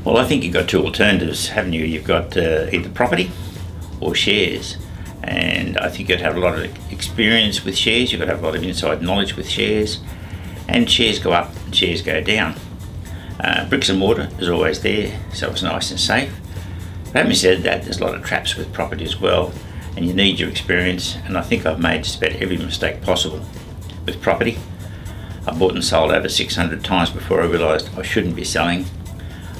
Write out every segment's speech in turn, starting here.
Well, I think you've got two alternatives, haven't you? You've got either property or shares. And I think you've got to have a lot of experience with shares, you've got to have a lot of inside knowledge with shares. And shares go up and shares go down. Bricks and mortar is always there, so it's nice and safe. But having said that, there's a lot of traps with property as well, and you need your experience, and I think I've made just about every mistake possible with property. I bought and sold over 600 times before I realised I shouldn't be selling.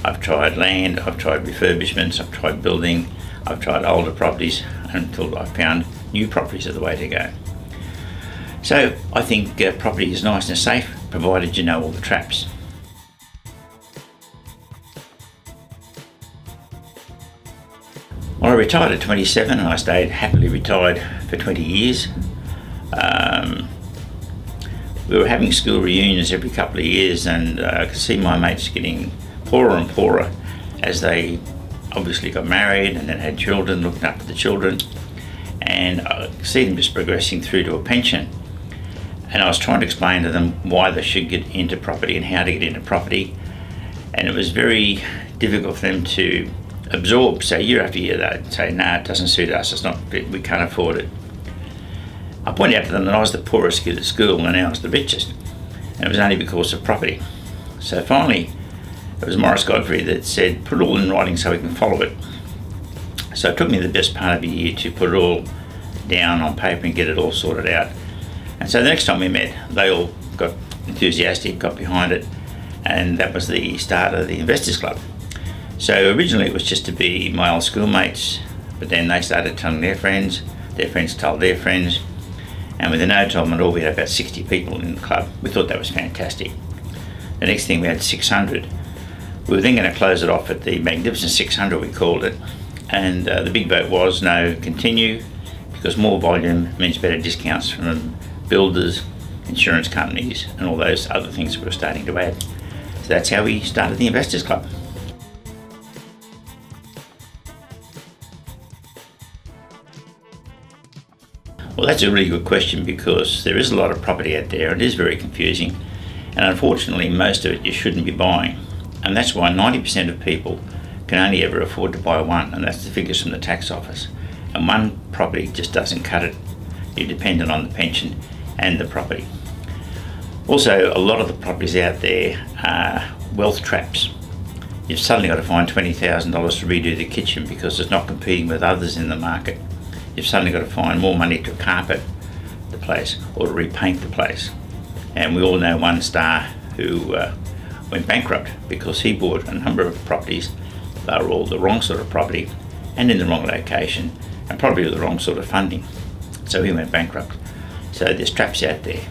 I've tried land, I've tried refurbishments, I've tried building, I've tried older properties until I found new properties are the way to go. So I think property is nice and safe, provided you know all the traps. Well, I retired at 27 and I stayed happily retired for 20 years. We were having school reunions every couple of years, and I could see my mates getting poorer and poorer as they obviously got married and then had children, looking after the children, and I could see them just progressing through to a pension. And I was trying to explain to them why they should get into property and how to get into property, and it was very difficult for them to absorb. So year after year they'd say, no, it doesn't suit us, it's not, we can't afford it. I pointed out to them that I was the poorest kid at school and now I was the richest, and it was only because of property. So finally it was Maurice Godfrey that said, put it all in writing so we can follow it. So it took me the best part of a year to put it all down on paper and get it all sorted out. And so the next time we met, they all got enthusiastic, got behind it, and that was the start of the Investors Club. So originally it was just to be my old schoolmates, but then they started telling their friends told their friends, and within no time at all we had about 60 people in the club. We thought that was fantastic. The next thing we had 600. We were then going to close it off at the Magnificent 600, we called it, and the big vote was no, continue, because more volume means better discounts from builders, insurance companies, and all those other things we were starting to add. So that's how we started the Investors Club. Well, that's a really good question, because there is a lot of property out there. It is very confusing, and unfortunately most of it you shouldn't be buying, and that's why 90% of people can only ever afford to buy one, and that's the figures from the tax office. And one property just doesn't cut it. You're dependent on the pension and the property. Also, a lot of the properties out there are wealth traps. You've suddenly got to find $20,000 to redo the kitchen because it's not competing with others in the market. You've suddenly got to find more money to carpet the place or to repaint the place. And we all know one star who went bankrupt because he bought a number of properties. They were all the wrong sort of property and in the wrong location and probably the wrong sort of funding. So he went bankrupt. So there's traps out there.